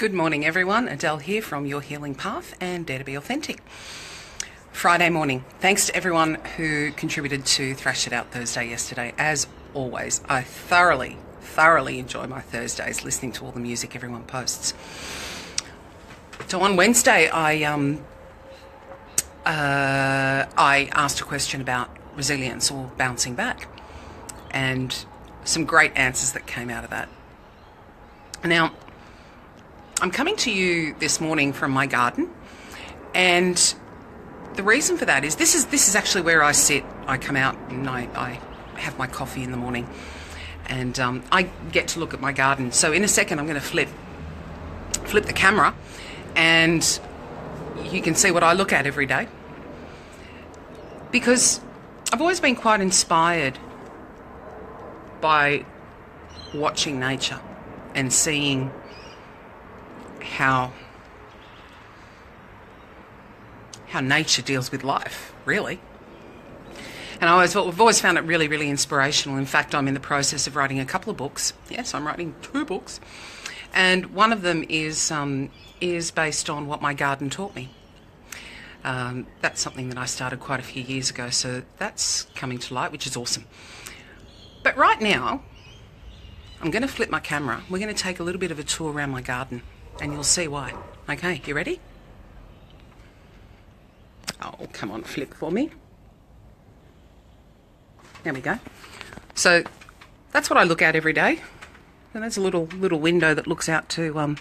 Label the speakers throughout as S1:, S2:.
S1: Good morning, everyone. Adele here from Your Healing Path and Dare to Be Authentic. Friday morning. Thanks to everyone who contributed to Thrash It Out Thursday yesterday. As always, I thoroughly enjoy my Thursdays listening to all the music everyone posts. So on Wednesday, I asked a question about resilience or bouncing back, and some great answers that came out of that. Now, I'm coming to you this morning from my garden, and the reason for that is this is actually where I sit. I come out and I have my coffee in the morning, and I get to look at my garden. So in a second, I'm going to flip the camera, and you can see what I look at every day, because I've always been quite inspired by watching nature and seeing how nature deals with life, really. And I've always found it really inspirational. In fact, I'm in the process of writing a couple of books. Yes, I'm writing 2 books. And one of them is based on what my garden taught me. That's something that I started quite a few years ago, so that's coming to light, which is awesome. But right now, I'm going to flip my camera. We're going to take a little bit of a tour around my garden, and you'll see why. Okay, you ready? Oh, come on, flip for me. There we go. So that's what I look at every day. And there's a little window that looks out to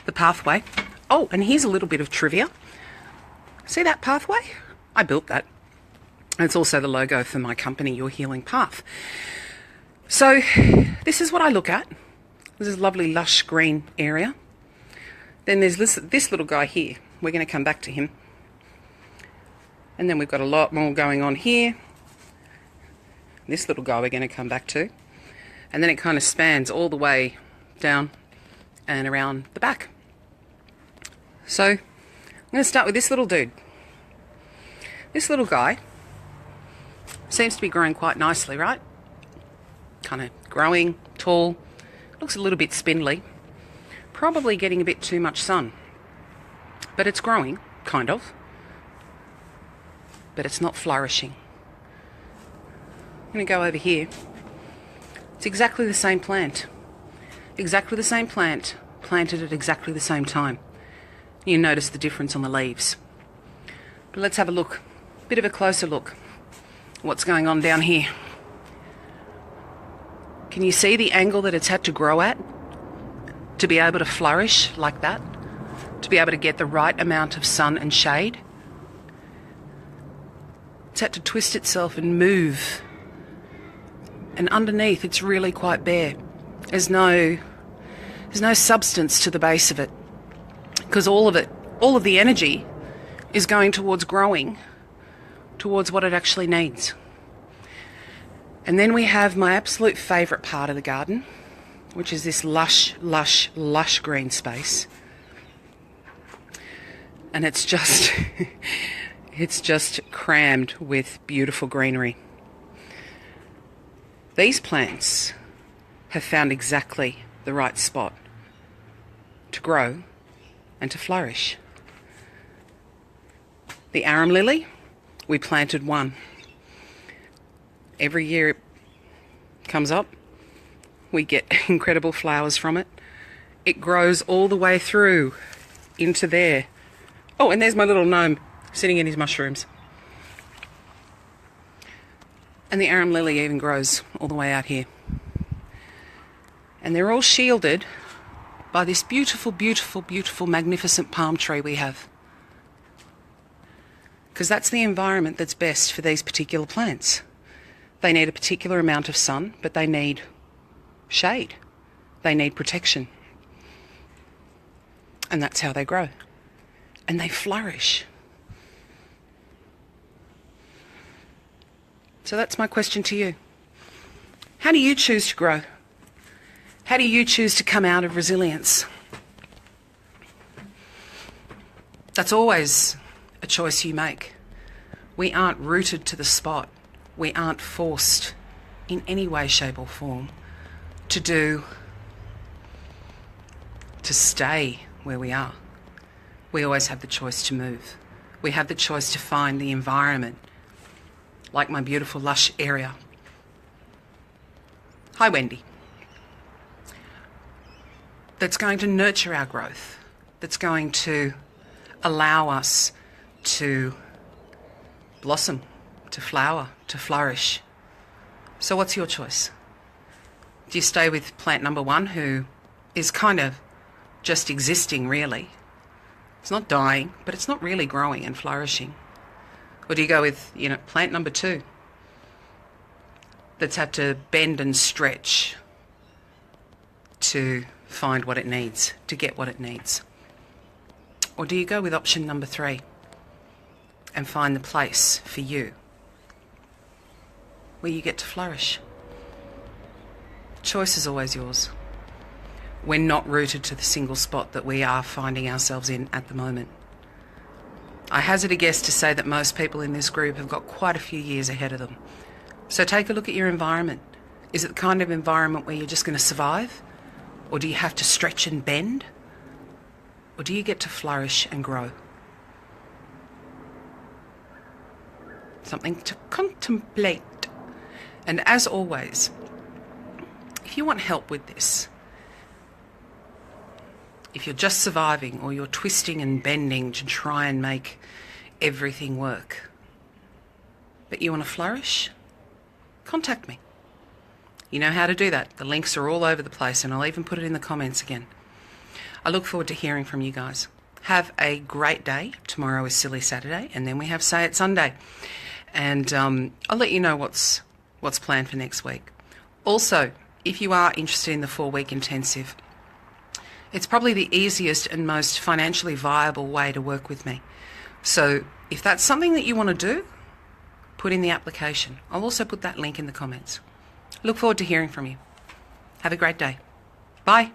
S1: the pathway. Oh, and here's a little bit of trivia. See that pathway? I built that. And it's also the logo for my company, Your Healing Path. So this is what I look at. This is a lovely lush green area. Then there's this little guy here. We're going to come back to him. And then we've got a lot more going on here. This little guy we're going to come back to. And then it kind of spans all the way down and around the back. So I'm going to start with this little dude. This little guy seems to be growing quite nicely, right? Kind of growing, tall, looks a little bit spindly. Probably getting a bit too much sun. But it's growing, kind of. But it's not flourishing. I'm going to go over here. It's exactly the same plant. Exactly the same plant, planted at exactly the same time. You notice the difference on the leaves. But let's have a look, a bit of a closer look. What's going on down here? Can you see the angle that it's had to grow at to be able to flourish like that? To be able to get the right amount of sun and shade? It's had to twist itself and move. And underneath, it's really quite bare. There's no substance to the base of it, because all of the energy is going towards growing, towards what it actually needs. And then we have my absolute favourite part of the garden, which is this lush green space. And it's just it's just crammed with beautiful greenery. These plants have found exactly the right spot to grow and to flourish. The arum lily, we planted one. Every year it comes up, we get incredible flowers from it. It grows all the way through into there. Oh, and there's my little gnome sitting in his mushrooms. And the arum lily even grows all the way out here. And they're all shielded by this beautiful magnificent palm tree we have. Because that's the environment that's best for these particular plants. They need a particular amount of sun, but they need shade. They need protection. And that's how they grow. And they flourish. So that's my question to you. How do you choose to grow? How do you choose to come out of resilience? That's always a choice you make. We aren't rooted to the spot. We aren't forced in any way, shape or form to stay where we are. We always have the choice to move. We have the choice to find the environment, like my beautiful lush area. Hi, Wendy. That's going to nurture our growth, that's going to allow us to blossom, to flower, to flourish. So what's your choice? Do you stay with plant number one, who is kind of just existing, really? It's not dying, but it's not really growing and flourishing. Or do you go with, plant number two, that's had to bend and stretch to find what it needs, to get what it needs? Or do you go with option number three and find the place for you where you get to flourish? Choice is always yours. We're not rooted to the single spot that we are finding ourselves in at the moment. I hazard a guess to say that most people in this group have got quite a few years ahead of them. So take a look at your environment. Is it the kind of environment where you're just going to survive? Or do you have to stretch and bend? Or do you get to flourish and grow? Something to contemplate. And as always, if you want help with this, if you're just surviving or you're twisting and bending to try and make everything work, but you want to flourish, contact me. You know how to do that. The links are all over the place, and I'll even put it in the comments again. I look forward to hearing from you guys. Have a great day. Tomorrow is Silly Saturday, and then we have Say It Sunday. And I'll let you know what's planned for next week. Also, if you are interested in the 4-week intensive, it's probably the easiest and most financially viable way to work with me. So if that's something that you want to do, put in the application. I'll also put that link in the comments. Look forward to hearing from you. Have a great day. Bye.